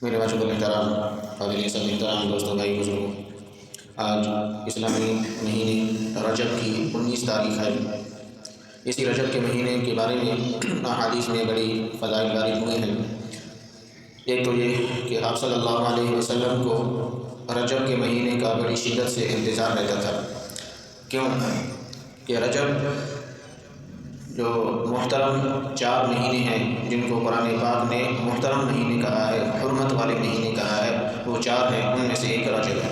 میرے واجب الاحترام قابل سب احترام دوستوں بھائی بزرگوں، آج اسلامی مہینے رجب کی 19 تاریخ ہے۔ اسی رجب کے مہینے کے بارے میں احادیث میں بڑی فضائل وارد ہوئے ہیں۔ ایک تو یہ کہ آپ صلی اللہ علیہ وسلم کو رجب کے مہینے کا بڑی شدت سے انتظار رہتا تھا۔ کیوں کہ رجب جو محترم 4 مہینے ہیں جن کو قرآن پاک نے محترم مہینے کہا ہے، حرمت والے مہینے کہا ہے، وہ 4 ہیں، ان میں سے ایک رجب ہے۔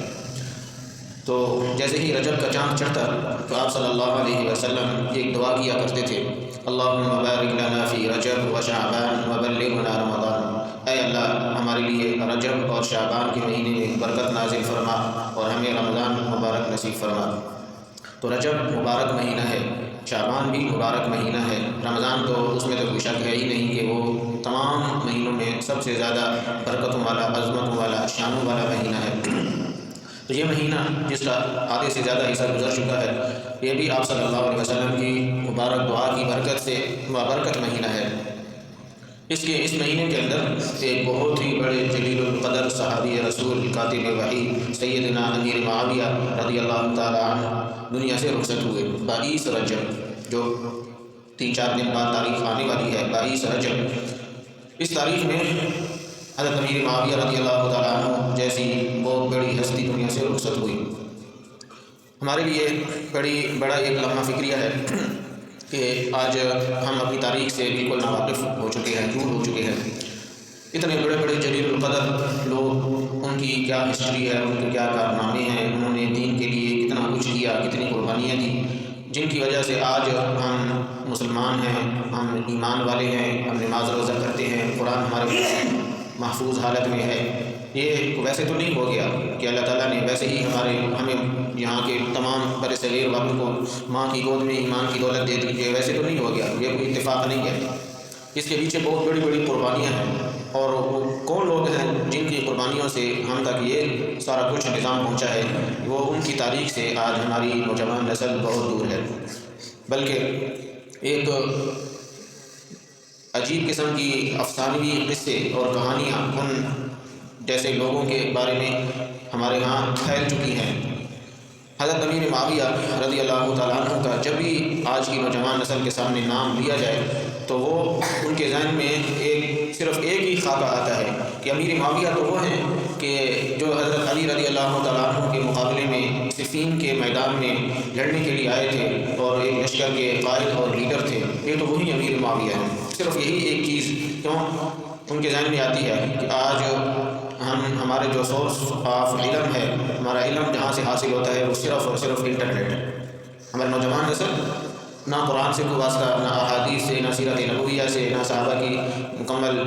تو جیسے ہی رجب کا چاند چڑھتا تو آپ صلی اللہ علیہ وسلم ایک دعا کیا کرتے تھے، اللہم بارک لنا فی رجب و شعبان وبلغنا رمضان۔ اے اللہ ہمارے لیے رجب اور شعبان کے مہینے میں برکت نازل فرما اور ہمیں رمضان مبارک نصیب فرما۔ تو رجب مبارک مہینہ ہے، شعبان بھی مبارک مہینہ ہے، رمضان تو اس میں تو کوئی شک ہے ہی نہیں کہ وہ تمام مہینوں میں سب سے زیادہ برکتوں والا، عظمتوں والا، شانوں والا مہینہ ہے۔ تو یہ مہینہ جس کا آدھے سے زیادہ حصہ گزر چکا ہے، یہ بھی آپ صلی اللہ علیہ وسلم کی مبارک دعا کی برکت سے بابرکت مہینہ ہے۔ اس مہینے کے اندر ایک بہت ہی بڑے جلیل القدر صحابی رسول کاتب وحی سیدنا امیر معاویہ رضی اللہ تعالی عنہ دنیا سے رخصت ہوئے 22 رجب، جو 3-4 دن بعد تاریخ آنے والی ہے، 22 رجب۔ اس تاریخ میں حضرت امیر معاویہ رضی اللہ تعالی عنہ جیسی بہت بڑی ہستی دنیا سے رخصت ہوئی۔ ہمارے لیے بڑا ایک لمحہ فکریہ ہے کہ آج ہم اپنی تاریخ سے بالکل ناواقف ہو چکے ہیں، دور ہو چکے ہیں۔ اتنے بڑے بڑے جلیل القدر لوگ، ان کی کیا ہسٹری ہے، ان کے کیا کارنامے ہیں، انہوں نے دین کے لیے کتنا کچھ کیا، کتنی قربانیاں دی، جن کی وجہ سے آج ہم مسلمان ہیں، ہم ایمان والے ہیں، ہم نماز روزہ کرتے ہیں، قرآن ہمارے پاس محفوظ حالت میں ہے۔ یہ ویسے تو نہیں ہو گیا کہ اللہ تعالیٰ نے ویسے ہی ہمیں یہاں کے تمام بر صغیر والوں کو ماں کی گود میں ایمان کی دولت دے دی، ویسے تو نہیں ہو گیا، یہ کوئی اتفاق نہیں ہے۔ اس کے پیچھے بہت بڑی بڑی قربانیاں ہیں، اور وہ کون لوگ ہیں جن کی قربانیوں سے ہم تک یہ سارا کچھ نظام پہنچا ہے، وہ ان کی تاریخ سے آج ہماری نوجوان نسل بہت دور ہے۔ بلکہ ایک عجیب قسم کی افسانوی قصے اور کہانیاں ان جیسے لوگوں کے بارے میں ہمارے ہاں پھیل چکی ہیں۔ حضرت امیر معاویہ رضی اللہ تعالیٰ عنہ کا جب بھی آج کی نوجوان نسل کے سامنے نام لیا جائے تو وہ ان کے ذہن میں صرف ایک ہی خاکہ آتا ہے کہ امیر معاویہ تو وہ ہیں کہ جو حضرت علی رضی اللہ تعالیٰ عنہ کے مقابلے میں صفین کے میدان میں لڑنے کے لیے آئے تھے اور ایک لشکر کے قائد اور لیڈر تھے، یہ تو وہی امیر معاویہ ہیں۔ صرف یہی ایک چیز کیوں ان کے ذہن میں آتی ہے کہ آج ہمارے جو سورس آف علم ہے، ہمارا علم جہاں سے حاصل ہوتا ہے وہ صرف اور صرف انٹرنیٹ ہے۔ ہمارے نوجوان نسل نہ قرآن سے کوئی واسطہ، نہ احادیث سے، نہ سیرت نبویہ سے، نہ صحابہ کی مکمل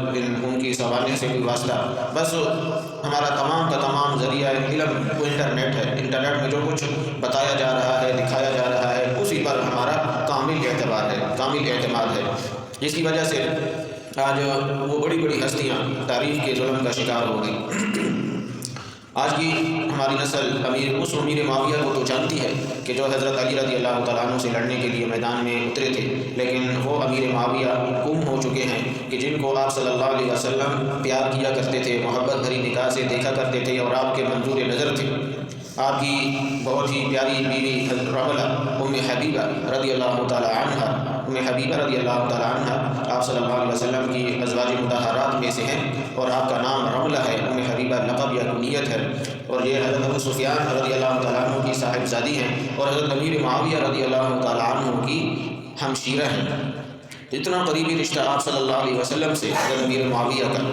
ان کی سوانح سے کوئی واسطہ، بس ہمارا تمام کا تمام ذریعہ علم وہ انٹرنیٹ ہے۔ انٹرنیٹ میں جو کچھ بتایا جا رہا ہے، دکھایا جا رہا ہے، اسی پر ہمارا کامل اعتبار ہے، کامل اعتماد ہے، جس کی وجہ سے آج وہ بڑی بڑی ہستیاں تاریخ کے ظلم کا شکار ہو گئی۔ آج کی ہماری نسل اس امیر معاویہ کو تو جانتی ہے کہ جو حضرت علی رضی اللہ تعالیٰ عنہ سے لڑنے کے لیے میدان میں اترے تھے، لیکن وہ امیر معاویہ گم ہو چکے ہیں کہ جن کو آپ صلی اللہ علیہ وسلم پیار کیا کرتے تھے، محبت بھری نگاہ سے دیکھا کرتے تھے اور آپ کے منظور نظر تھے۔ آپ کی بہت ہی پیاری بیوی رملہ ام حبیبہ رضی اللہ تعالیٰ عنہ، ام حبیبہ رضی اللہ تعالیٰ عنہ آپ صلی اللہ علیہ وسلم کی ازواج مطہرات میں سے ہیں، اور آپ کا نام رملہ ہے، ام حبیبہ لقب یا کنیت ہے، اور یہ حضرت ابو سفیان رضی اللہ تعالیٰ عنہ کی صاحبزادی ہیں اور حضرت امیر معاویہ رضی اللہ تعالیٰ عنہ کی ہمشیرہ ہیں۔ اتنا قریبی رشتہ آپ صلی اللہ علیہ وسلم سے حضرت امیر معاویہ کا،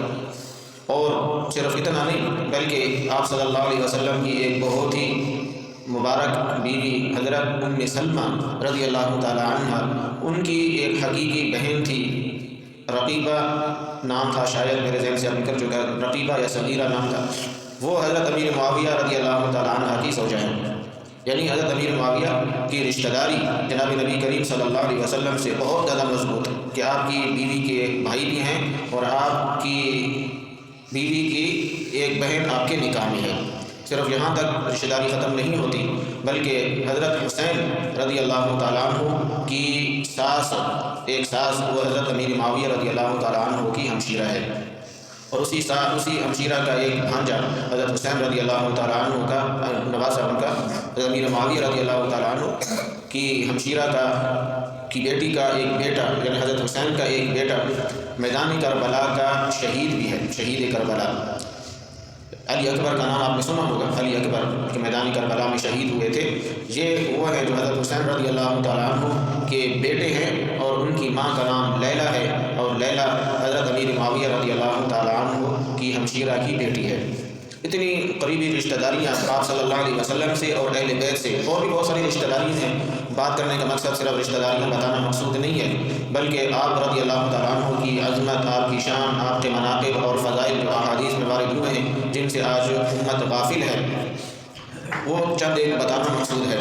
اور صرف اتنا نہیں بلکہ آپ صلی اللہ علیہ وسلم کی ایک بہت ہی مبارک بیوی حضرت ام سلمہ رضی اللہ تعالیٰ عنہ، ان کی ایک حقیقی بہن تھی، رقیبہ نام تھا، شاید میرے ذہن سے اب نکل چکا، رقیبہ یا صغیرہ نام تھا، وہ حضرت امیر معاویہ رضی اللہ تعالیٰ عنہ کی زوجہ ہیں۔ یعنی حضرت امیر معاویہ کی رشتہ داری جناب نبی کریم صلی اللہ علیہ وسلم سے بہت زیادہ مضبوط ہے کہ آپ کی بیوی کے بھائی بھی ہیں اور آپ کی بیوی کی ایک بہن آپ کے نکاح میں ہے۔ صرف یہاں تک رشتہ داری ختم نہیں ہوتی بلکہ حضرت حسین رضی اللہ تعالیٰ عنہ کی ایک ساس وہ حضرت امیر معاویہ رضی اللہ تعالیٰ عنہ کی ہمشیرہ ہے۔ اور اسی ہمشیرہ کا ایک بھانجا حضرت حسین رضی اللہ تعالیٰ عنہ کا نواسہ ان کا حضرت امیر معاویہ رضی اللہ تعالیٰ عنہ کی ہمشیرہ کی بیٹی کا ایک بیٹا، یعنی حضرت حسین کا ایک بیٹا میدان کربلا کا شہید بھی ہے، شہید کربلا۔ علی اکبر کا نام آپ نے سنا ہوگا، علی اکبر کے میدان کربلا میں شہید ہوئے تھے۔ یہ وہ ہے جو حضرت حسین رضی اللہ تعالیٰ عنہ کے بیٹے ہیں، اور ان کی ماں کا نام لیلہ ہے، اور لیلہ حضرت امیر معاویہ رضی اللہ تعالیٰ عنہ کی ہمشیرہ کی بیٹی ہے۔ اتنی قریبی رشتہ داریاں آپ صلی اللہ علیہ وسلم سے اور اہل بیت سے، اور بھی بہت ساری رشتہ داریاں ہیں۔ بات کرنے کا مقصد صرف رشتہ داریاں بتانا مقصود نہیں ہے، بلکہ آپ رضی اللہ تعالیٰ عنہ کی عظمت، آپ کی شان، آپ کے مناقب اور فضائل جو احادیث میں وارد ہوئے ہیں، جن سے آج امت غافل ہے، وہ چند ایک بتانا مقصود ہے۔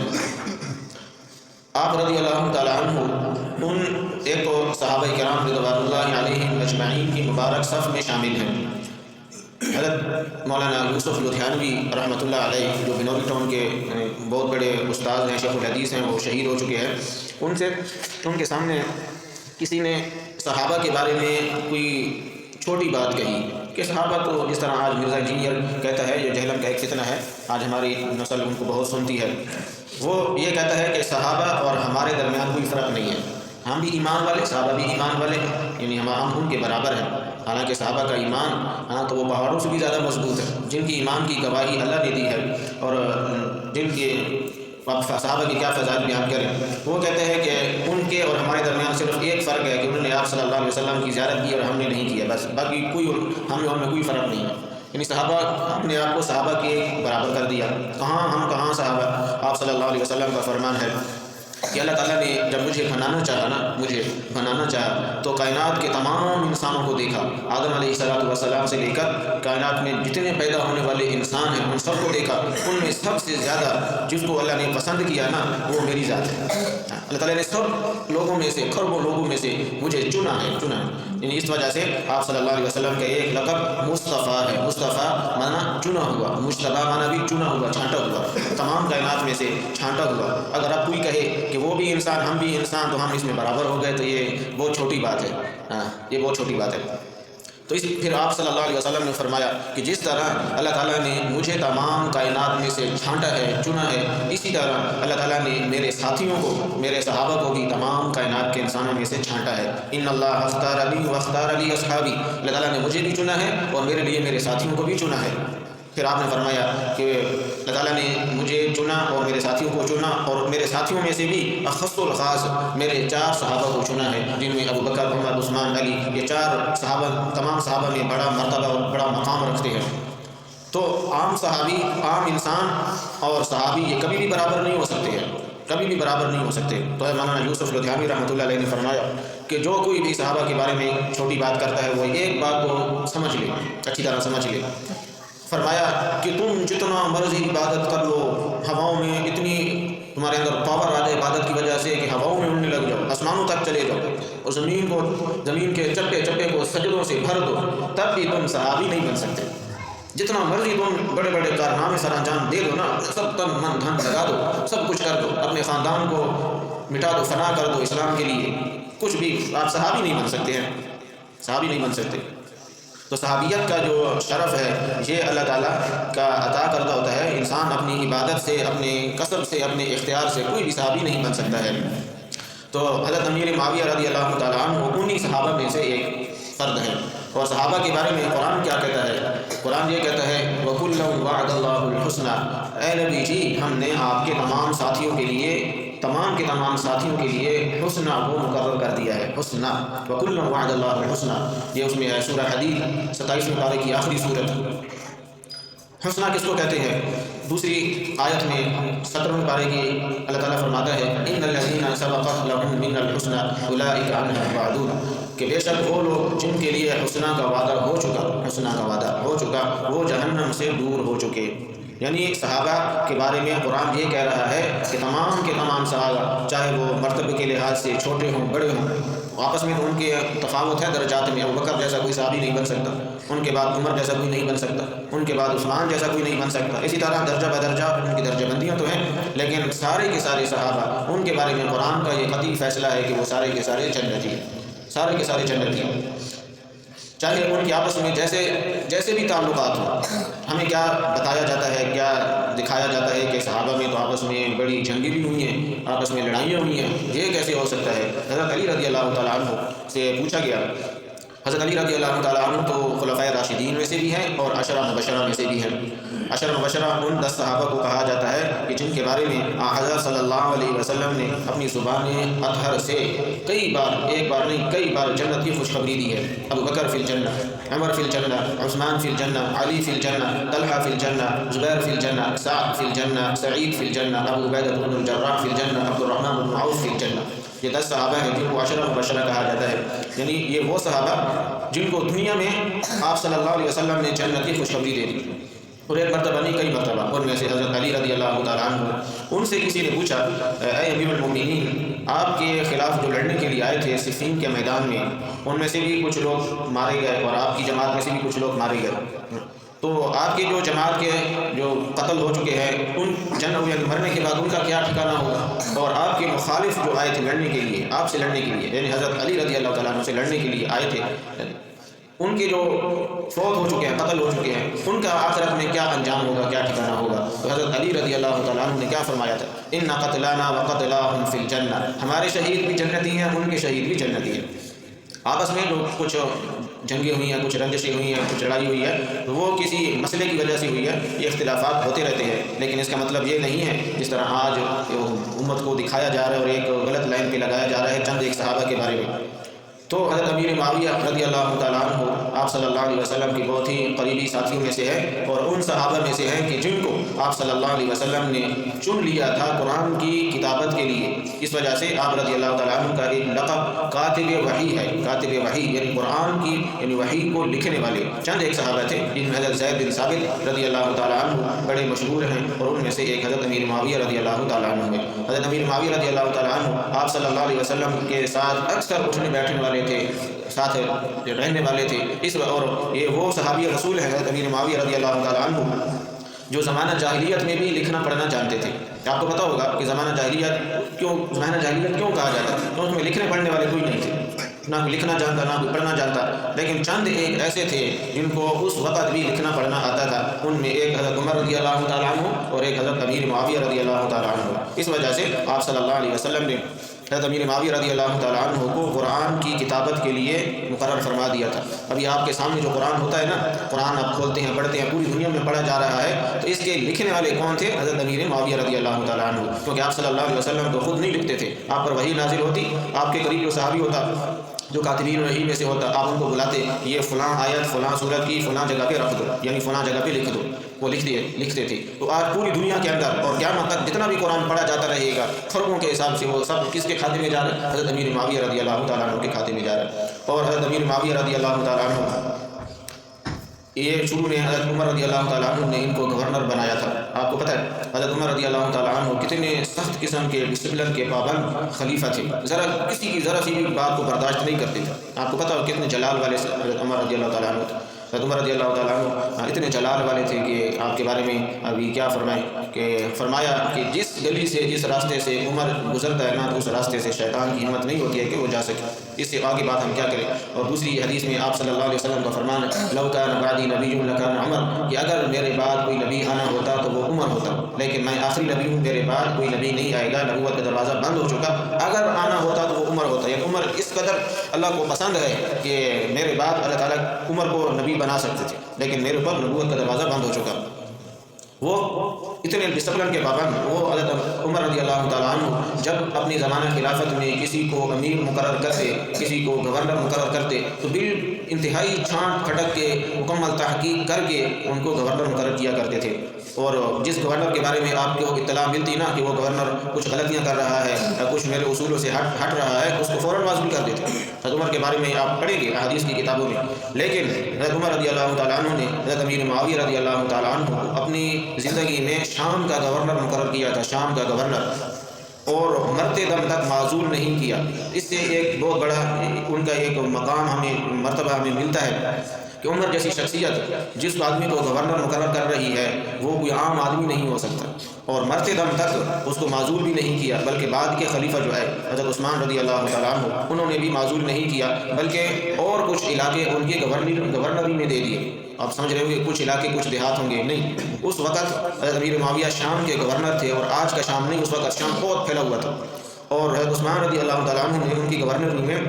آپ رضی اللہ تعالیٰ عنہ ان ایک تو صحابہ کرام رضوان اللہ علیہم اجمعین کی مبارک صف میں شامل ہیں۔ حضرت مولانا یوسف لدھیانوی رحمۃ اللہ علیہ، جو بنوری ٹاؤن کے بہت بڑے استاد ہیں، شیخ الحدیث ہیں، وہ شہید ہو چکے ہیں۔ ان کے سامنے کسی نے صحابہ کے بارے میں کوئی چھوٹی بات کہی کہ صحابہ تو جس طرح آج مرزا انجینئر کہتا ہے، جو جہلم کا ایک فتنہ ہے، آج ہماری نسل ان کو بہت سنتی ہے، وہ یہ کہتا ہے کہ صحابہ اور ہمارے درمیان کوئی فرق نہیں ہے، ہم بھی ایمان والے، صحابہ بھی ایمان والے، یعنی ہم ان کے برابر ہیں۔ حالانکہ صحابہ کا ایمان تو وہ پہاڑوں سے بھی زیادہ مضبوط ہے، جن کی ایمان کی گواہی اللہ نے دی ہے، اور جن کے صحابہ کی کیا فضائل بیان کریں۔ وہ کہتے ہیں کہ ان کے اور ہمارے درمیان صرف ایک فرق ہے کہ انہوں نے آپ صلی اللہ علیہ وسلم کی زیارت کی اور ہم نے نہیں کیا، بس باقی کوئی ہم میں کوئی فرق نہیں ہے۔ یعنی صحابہ اپنے آپ کو صحابہ کے برابر کر دیا۔ کہاں صحابہ؟ آپ صلی اللہ علیہ وسلم کا فرمان ہے کہ اللہ تعالیٰ نے جب مجھے بنانا چاہا تو کائنات کے تمام انسانوں کو دیکھا، آدم علیہ السلام سے لے کر کائنات میں جتنے پیدا ہونے والے انسان ہیں ان سب کو دیکھا، ان میں سب سے زیادہ جس کو اللہ نے پسند کیا نا، وہ میری ذات ہے۔ اللہ تعالیٰ نے سب لوگوں میں سے، کروڑوں لوگوں میں سے مجھے چنا ہے۔ یعنی اس وجہ سے آپ صلی اللہ علیہ وسلم کا ایک لقب مصطفیٰ ہے۔ مصطفیٰ مانا چنا ہوا، مجتبیٰ مانا بھی چنا ہوا، چھانٹا ہوا، تمام کائنات میں سے چھانٹا ہوا۔ اگر آپ کوئی کہے کہ وہ بھی انسان ہم بھی انسان تو ہم اس میں برابر ہو گئے، تو یہ بہت چھوٹی بات ہے، یہ بہت چھوٹی بات ہے۔ تو پھر آپ صلی اللہ علیہ وسلم نے فرمایا کہ جس طرح اللہ تعالیٰ نے مجھے تمام کائنات میں سے چھانٹا ہے، چنا ہے، اسی طرح اللہ تعالیٰ نے میرے ساتھیوں کو، میرے صحابہ کو بھی تمام کائنات کے انسانوں میں سے چھانٹا ہے۔ ان اللہ اختار علی واختار علی اصحابی، اللہ تعالیٰ نے مجھے بھی چنا ہے اور میرے لیے میرے ساتھیوں کو بھی چنا ہے۔ پھر آپ نے فرمایا کہ اللہ تعالیٰ نے مجھے چنا اور میرے ساتھیوں کو چنا، اور میرے ساتھیوں میں سے بھی اخص الخاص میرے 4 صحابہ کو چنا ہے، جن میں ابو بکر، عمر، عثمان، علی، یہ 4 صحابہ تمام صحابہ میں بڑا مرتبہ اور بڑا مقام رکھتے ہیں۔ تو عام صحابی، عام انسان اور صحابی یہ کبھی بھی برابر نہیں ہو سکتے ہیں، کبھی بھی برابر نہیں ہو سکتے۔ تو مولانا یوسف لدھیانوی رحمۃ اللہ علیہ نے فرمایا کہ جو کوئی بھی صحابہ کے بارے میں چھوٹی بات کرتا ہے، وہ ایک بات کو سمجھ لے، اچھی طرح سمجھ لے۔ فرمایا کہ تم جتنا مرضی عبادت کر لو، ہواؤں میں اتنی تمہارے اندر پاور آ جائے عبادت کی وجہ سے کہ ہواؤں میں اڑنے لگ جاؤ، آسمانوں تک چلے جاؤ، اور زمین کے چپے چپے کو سجدوں سے بھر دو، تب بھی تم صحابی نہیں بن سکتے۔ جتنا مرضی تم بڑے بڑے کارنامے سر انجام دے دو نا، سب تن من دھن لگا دو، سب کچھ کر دو، اپنے خاندان کو مٹا دو، فنا کر دو اسلام کے لیے، کچھ بھی آپ صحابی نہیں بن سکتے ہیں، صحابی نہیں بن سکتے۔ تو صحابیت کا جو شرف ہے یہ اللہ تعالیٰ کا عطا کردہ ہوتا ہے۔ انسان اپنی عبادت سے، اپنے کسب سے، اپنے اختیار سے کوئی بھی صحابی نہیں بن سکتا ہے۔ تو حضرت امیر معاویہ رضی اللہ تعالیٰ عنہ انہی صحابہ میں سے ایک فرد ہے۔ اور صحابہ کے بارے میں قرآن کیا کہتا ہے؟ قرآن یہ کہتا ہے وَكُلًّا وَعَدَ اللَّهُ الْحُسْنَى، اے نبی جی ہم نے آپ کے تمام ساتھیوں کے لیے، تمام کے تمام ساتھیوں کے لیے حسنہ کو مقرر کر دیا ہے۔ حسنہ، وَكُلًّا وَعَدَ اللَّهُ الْحُسْنَى، یہ اس میں ہے سورہ حدید 27ویں پارے کی آخری صورت۔ حسنہ کس کو کہتے ہیں؟ دوسری آیت میں 17ویں پارے کی اللہ تعالیٰ فرماتا ہے ان الذین سبقت لهم من الحسنى اولئک عنها مبعدون، کہ بے شک وہ لوگ جن کے لیے حسنہ کا وعدہ ہو چکا، وہ جہنم سے دور ہو چکے۔ یعنی صحابہ کے بارے میں قرآن یہ کہہ رہا ہے کہ تمام کے تمام صحابہ، چاہے وہ مرتبے کے لحاظ سے چھوٹے ہوں بڑے ہوں، آپس میں تو ان کے تفاوت ہے درجات میں۔ ابو بکر جیسا کوئی صحابی نہیں بن سکتا، ان کے بعد عمر جیسا کوئی نہیں بن سکتا، ان کے بعد عثمان جیسا کوئی نہیں بن سکتا۔ اسی طرح درجہ بدرجہ ان کی درجہ بندیاں تو ہیں، لیکن سارے کے سارے صحابہ، ان کے بارے میں قرآن کا یہ قطعی فیصلہ ہے کہ وہ سارے کے سارے جنتی ہیں، سارے کے سارے جنتی ہیں۔ چاہے ان کے آپس میں جیسے بھی تعلقات ہوں. ہمیں کیا بتایا جاتا ہے، کیا دکھایا جاتا ہے کہ صحابہ میں تو آپس میں بڑی جنگیں بھی ہوئی ہیں، آپس میں لڑائیاں ہوئی ہیں، یہ کیسے ہو سکتا ہے؟ حضرت علی رضی اللہ تعالیٰ عنہ سے پوچھا گیا. حضرت علی رضی اللہ تعالیٰ عنہ تو خلفائے راشدین میں سے بھی ہیں اور عشرہ مبشرہ میں سے بھی ہیں. عشرہ مبشرہ ان 10 صحابہ کو کہا جاتا ہے کہ جن کے بارے میں حضرت صلی اللہ علیہ وسلم نے اپنی زبان اطہر سے کئی بار، ایک بار نہیں کئی بار جنت کی خوشخبری دی ہے. ابو بکر فی الجنہ، عمر فی الجنہ، عثمان فی الجنہ، علی فی الجنہ، طلحہ فی الجنہ، زبیر فی الجنہ، سعد فی الجنہ، سعید فی الجنہ، ابو عبیدہ بن الجراح فی الجنہ، عبد الرحمن بن عوف فی الجنہ. یہ 10 صحابہ ہیں جن کو عشرہ مبشرہ کہا جاتا ہے. یعنی یہ وہ صحابہ جن کو دنیا میں آپ صلی اللہ علیہ وسلم نے جنت کی خوشخبری دے دی، اور ایک مرتبہ نہیں کئی مرتبہ. ان میں سے حضرت علی رضی اللہ تعالیٰ عنہ، ان سے کسی نے پوچھا اے امیر المومنین، آپ کے خلاف جو لڑنے کے لیے آئے تھے صفین کے میدان میں، ان میں سے بھی کچھ لوگ مارے گئے اور آپ کی جماعت میں سے بھی کچھ لوگ مارے گئے، تو آپ کی جو جماعت کے جو قتل ہو چکے ہیں ان یعنی مرنے کے بعد ان کا کیا ٹھکانہ ہوگا؟ اور آپ کے مخالف جو آئے تھے لڑنے کے لیے، آپ سے لڑنے کے لیے، یعنی حضرت علی رضی اللہ تعالیٰ عنہ سے لڑنے کے لیے آئے تھے، ان کے جو فوت ہو چکے ہیں، قتل ہو چکے ہیں، ان کا آخرت میں کیا انجام ہوگا، کیا ٹھکانہ ہوگا؟ تو حضرت علی رضی اللہ تعالیٰ عنہ نے کیا فرمایا تھا؟ ان قتلانا وقتلاہم فی الجنہ، ہمارے شہید بھی جنتی ہیں، ان کے شہید بھی جنتی ہیں. آپس میں جو کچھ جنگیں ہوئی ہیں، کچھ رنجشیں ہوئی ہیں، کچھ لڑائی ہوئی ہے، وہ کسی مسئلے کی وجہ سے ہوئی ہے. یہ اختلافات ہوتے رہتے ہیں، لیکن اس کا مطلب یہ نہیں ہے جس طرح آج امت کو دکھایا جا رہا ہے اور ایک غلط لائن پہ لگایا جا رہا ہے چند ایک صحابہ کے بارے میں. تو حضرت امیر معاویہ رضی اللہ تعالیٰ عنہ آپ صلی اللہ علیہ وسلم کی بہت ہی قریبی ساتھیوں میں سے ہے، اور ان صحابہ میں سے ہیں کہ جن کو آپ صلی اللہ علیہ وسلم نے چن لیا تھا قرآن کی کتابت کے لیے. اس وجہ سے آپ رضی اللہ تعالیٰ عنہ کا ایک لقب کاتب وحی ہے. کاتب وحی یعنی قرآن کی یعنی وحی کو لکھنے والے. چند ایک صحابہ تھے جن میں حضرت زید بن ثابت رضی اللہ تعالیٰ عنہ بڑے مشہور ہیں، اور ان میں سے ایک حضرت امیر معاویہ رضی اللہ تعالیٰ عنہ ہے. حضرت امیر معاویہ رضی اللہ تعالیٰ عنہ آپ صلی اللہ علیہ وسلم کے ساتھ اکثر اٹھنے بیٹھنے والے تھے، ساتھ رہنے والے تھے. اور یہ وہ صحابی رسول ہے حضرت امیر معاویہ رضی اللہ تعالیٰ عنہ جو زمانہ جاہلیت میں بھی لکھنا پڑھنا جانتے تھے. آپ کو پتہ ہوگا کہ زمانہ جاہلیت کیوں کہا جاتا ہے؟ کیونکہ اس میں لکھنے پڑھنے والے کوئی نہیں تھے، نہ کوئی لکھنا جانتا نہ کوئی پڑھنا جانتا، لیکن چند ایک ایسے تھے جن کو اس وقت بھی لکھنا پڑھنا آتا تھا. ان میں ایک حضرت عمر رضی اللہ تعالیٰ عنہ اور ایک حضرت امیر معاویہ رضی اللہ تعالیٰ عنہ. اس وجہ سے آپ صلی اللہ علیہ وسلم نے حضرت امیر معاویہ رضی اللہ تعالیٰ عنہ کو قرآن کی کتابت کے لیے مقرر فرما دیا تھا. ابھی آپ کے سامنے جو قرآن ہوتا ہے نا، قرآن آپ کھولتے ہیں پڑھتے ہیں، پوری دنیا میں پڑھا جا رہا ہے، تو اس کے لکھنے والے کون تھے؟ حضرت امیر معاویہ رضی اللہ تعالیٰ عنہ. کیونکہ آپ صلی اللہ علیہ وسلم تو خود نہیں لکھتے تھے، آپ پر وحی نازل ہوتی، آپ کے قریب جو صحابی ہوتا جو کاتبین وحی میں سے ہوتا، آپ ان کو بلاتے، یہ فلاں آیت فلاں سورت کی فلاں جگہ پہ رکھ دو، یعنی فلاں جگہ پہ لکھ دو. وہ لکھتے تھے. تو آج پوری دنیا کے اندر اور قیامت تک جتنا بھی قرآن پڑھا جاتا رہے گا، فرقوں کے حساب سے وہ سب کس کے کھاتے میں جا رہا ہے؟ حضرت امیر معاویہ رضی اللہ تعالیٰ عنہ کے کھاتے میں جا رہا ہے. اور حضرت امیر معاویہ رضی اللہ تعالیٰ عنہ یہ شروع میں حضرت عمر رضی اللہ تعالیٰ عنہ نے ان کو گورنر بنایا تھا. آپ کو پتہ ہے حضرت عمر رضی اللہ تعالیٰ عنہ کتنے سخت قسم کے ڈسپلن کے پابند خلیفہ تھے، کسی کی ذرا سی بھی بات کو برداشت نہیں کرتے تھے. آپ کو پتہ ہو کتنے جلال والے حضرت عمر رضی اللہ تعالیٰ عنہ تھے. حضرت عمر رضی اللہ تعالیٰ عنہ اتنے جلال والے تھے کہ آپ کے بارے میں ابھی کیا فرمایا کہ جس گلی سے جس راستے سے عمر گزرتا ہے نا، اس راستے سے شیطان کی ہمت نہیں ہوتی ہے کہ وہ جا سکے. اس سے آگے بات ہم کیا کریں؟ اور دوسری حدیث میں آپ صلی اللہ علیہ وسلم کا فرمان ہے، لو کان بعدی نبی لکان عمر، کہ اگر میرے بعد کوئی نبی آنا ہوتا تو وہ عمر ہوتا، لیکن میں آخری نبی ہوں، میرے بعد کوئی نبی نہیں آئے گا، نبوت کا دروازہ بند ہو چکا، اگر آنا ہوتا تو وہ عمر ہوتا. یعنی عمر اس قدر اللہ کو پسند ہے کہ میرے بعد اللہ تعالیٰ عمر کو نبی بنا سکتے تھے، لیکن میرے اوپر نبوت کا دروازہ بند ہو چکا. وہ اتنے ڈسپلن کے پابند. وہ حضرت عمر رضی اللہ تعالیٰ عنہ جب اپنی زمانہ خلافت میں کسی کو امیر مقرر کرتے، کسی کو گورنر مقرر کرتے، تو انتہائی چھانٹ پھٹک کے مکمل تحقیق کر کے ان کو گورنر مقرر کیا کرتے تھے. اور جس گورنر کے بارے میں آپ کو اطلاع ملتی نا کہ وہ گورنر کچھ غلطیاں کر رہا ہے یا کچھ میرے اصولوں سے ہٹ رہا ہے، اس کو فوراً واضح کر دیتے. حضرت عمر کے بارے میں آپ پڑھیں گے احادیث کی کتابوں میں. لیکن حضرت عمر رضی اللہ تعالیٰ عنہ نے حضرت امیر معاویہ رضی اللہ تعالیٰ عنہ کو اپنی زندگی میں شام کا گورنر مقرر کیا تھا، شام کا گورنر، اور مرتے دم تک معزول نہیں کیا. اس سے ایک بہت بڑا ان کا ایک مقام مرتبہ ہمیں ملتا ہے کہ عمر جیسی شخصیت جس آدمی کو گورنر مقرر کر رہی ہے وہ کوئی عام آدمی نہیں ہو سکتا، اور مرتے دم تک اس کو معزول بھی نہیں کیا، بلکہ بعد کے خلیفہ جو ہے حضرت عثمان رضی اللہ تعالیٰ عنہ انہوں نے بھی معزول نہیں کیا، بلکہ اور کچھ علاقے ان کے گورنری میں دے دیے۔ آپ سمجھ رہے ہو کہ کچھ علاقے کچھ دیہات ہوں گے، نہیں، اس وقت حضرت امیر معاویہ شام کے گورنر تھے، اور آج کا شام نہیں، اس وقت شام بہت پھیلا ہوا تھا، اور حضرت عثمان رضی اللہ تعالیٰ عنہ نے ان کی گورنری میں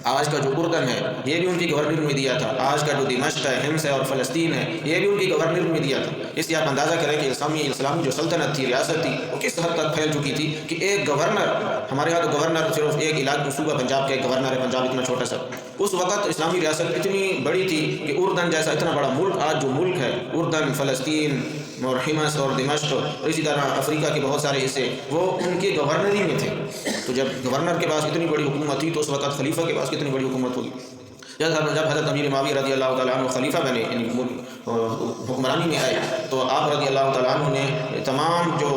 آج کا جو اردن ہے یہ بھی ان کی گورنر میں دیا تھا، آج کا جو دمشق ہے، حمص ہے اور فلسطین ہے یہ بھی ان کی گورنر میں دیا تھا۔ اس لیے آپ اندازہ کریں کہ اسلامی جو سلطنت تھی، ریاست تھی، وہ کس حد تک پھیل چکی تھی کہ ایک گورنر، ہمارے یہاں تو گورنر صرف ایک علاقے صوبہ پنجاب کے گورنر ہے، پنجاب اتنا چھوٹا سا، اس وقت اسلامی ریاست اتنی بڑی تھی کہ اردن جیسا اتنا بڑا ملک، آج جو ملک ہے اردن، فلسطین اور حمص اور دمشق اور اسی طرح افریقہ کے بہت سارے حصے وہ ان کے گورنری میں تھے۔ تو جب گورنر کے پاس اتنی بڑی حکومت تھی تو اس وقت خلیفہ کے پاس کتنی بڑی حکومت ہوگی۔ جب حضرت امیر معاویہ رضی اللہ تعالیٰ عنہ خلیفہ بنے، یعنی حکمرانی میں آئے، تو آپ رضی اللہ تعالیٰ عنہ نے تمام جو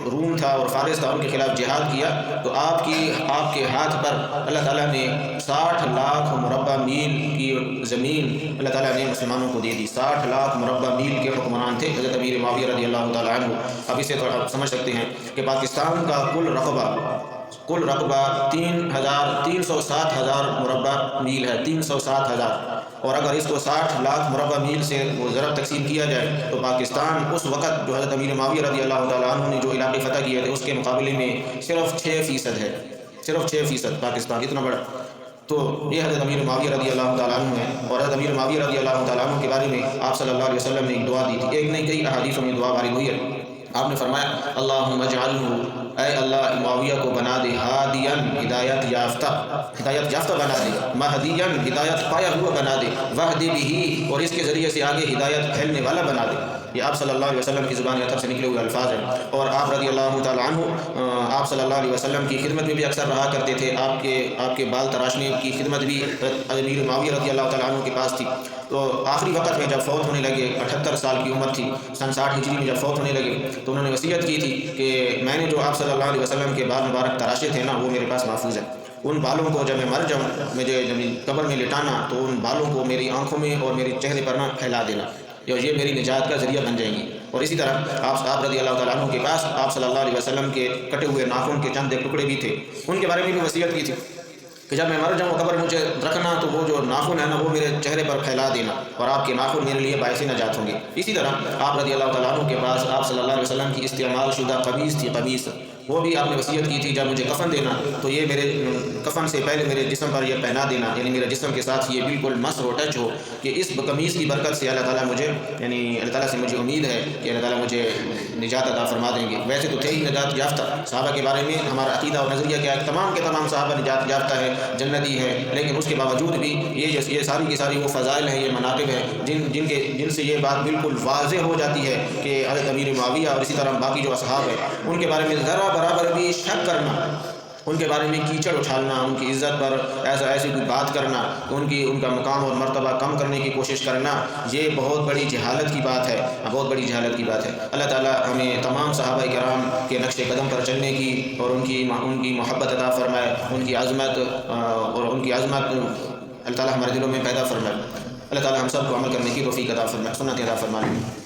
روم تھا اور فارس تھا ان کے خلاف جہاد کیا، تو آپ کے ہاتھ پر اللہ تعالیٰ نے 60 لاکھ مربع میل کی زمین اللہ تعالیٰ نے مسلمانوں کو دے دی۔ 60 لاکھ مربع میل کے حکمران تھے حضرت امیر معاویہ رضی اللہ تعالیٰ عنہ۔ اب اسے تو آپ سمجھ سکتے ہیں کہ پاکستان کا کل رقبہ 307,000 مربع میل ہے، 307,000، اور اگر اس کو 60 لاکھ مربع میل سے وہ ضرب تقسیم کیا جائے تو پاکستان اس وقت جو حضرت امیر معاویہ رضی اللہ تعالیٰ عنہ نے جو علاقے فتح کیے تھے اس کے مقابلے میں صرف 6% ہے، صرف 6% پاکستان اتنا بڑا۔ تو یہ حضرت امیر معاویہ رضی اللہ تعالیٰ عنہ ہے، اور حضرت امیر معاویہ رضی اللہ تعالیٰ عنہ کے بارے میں آپ صلی اللہ علیہ وسلم نے ایک دعا دی تھی، ایک نہیں کئی احادیثوں میں دعا وارد ہوئی ہے۔ آپ نے فرمایا اللہم اجعلہ، اے اللہ معاویہ کو بنا دے ہادیاً، ہدایت یافتہ بنا دے، مہدیاً، ہدایت پایا ہوا بنا دے، وہدی بہ، اور اس کے ذریعے سے آگے ہدایت پھیلنے والا بنا دے۔ یہ آپ صلی اللہ علیہ وسلم کی زبان اطہر سے نکلے ہوئے الفاظ ہیں، اور آپ رضی اللہ تعالیٰ عنہ آپ صلی اللہ علیہ وسلم کی خدمت میں بھی اکثر رہا کرتے تھے، آپ کے بال تراشنے کی خدمت بھی امیر معاویہ رضی اللہ تعالیٰ عنہ کے پاس تھی۔ تو آخری وقت میں جب فوت ہونے لگے، 78 سال کی عمر تھی، سن 60 ہجری میں جب فوت ہونے لگے تو انہوں نے وصیت کی تھی کہ میں نے جو آپ صلی اللہ علیہ وسلم کے بال مبارک تراشے تھے نا وہ میرے پاس محفوظ ہے، ان بالوں کو جب میں مر جاؤں، مجھے جب قبر میں لٹانا تو ان بالوں کو میری آنکھوں میں اور میرے چہرے پر نہ پھیلا دینا، یہ میری نجات کا ذریعہ بن جائیں گی۔ اور اسی طرح آپ رضی اللہ تعالیٰ عنہ کے پاس آپ صلی اللہ علیہ وسلم کے کٹے ہوئے ناخن کے چند ٹکڑے بھی تھے، ان کے بارے میں بھی وصیت کی تھی کہ جب میں مر جاؤں قبر مجھے رکھنا تو وہ جو ناخن ہے نا وہ میرے چہرے پر پھیلا دینا، اور آپ کے ناخن میرے لیے باعث نجات ہوں گے۔ اسی طرح آپ رضی اللہ تعالیٰ عنہ کے پاس آپ صلی اللہ علیہ وسلم کی استعمال شدہ قمیص تھی، قمیص، وہ بھی آپ نے وصیت کی تھی جب مجھے کفن دینا تو یہ میرے کفن سے پہلے میرے جسم پر یہ پہنا دینا، یعنی میرے جسم کے ساتھ یہ بالکل مس ہو، ٹچ ہو، کہ اس قمیص کی برکت سے اللہ تعالیٰ مجھے، یعنی اللہ تعالیٰ سے مجھے امید ہے کہ اللہ تعالیٰ مجھے نجات عطا فرما دیں گے۔ ویسے تو تھے ہی نجات یافتہ، صحابہ کے بارے میں ہمارا عقیدہ اور نظریہ کیا ہے، تمام کے تمام صحابہ نجات یافتہ ہے، جنتی ہے، لیکن اس کے باوجود بھی یہ ساری کی ساری وہ فضائل ہیں، یہ مناقب ہیں جن سے یہ بات بالکل واضح ہو جاتی ہے کہ حضرت امیر معاویہ اور اسی طرح باقی جو اصحاب ہیں ان کے بارے میں ذرا برابر بھی شک کرنا، ان کے بارے میں کیچڑ اچھالنا، ان کی عزت پر ایسی کوئی بات کرنا، ان کا مقام اور مرتبہ کم کرنے کی کوشش کرنا، یہ بہت بڑی جہالت کی بات ہے، بہت بڑی جہالت کی بات ہے۔ اللہ تعالیٰ ہمیں تمام صحابہ کرام کے نقش قدم پر چلنے کی اور ان کی محبت عطا فرمائے، ان کی عظمت اللہ تعالیٰ ہمارے دلوں میں پیدا فرمائے۔ اللہ تعالیٰ ہم سب کو عمل کرنے کی توفیق عطا فرمائے، سنت عطا فرمائے۔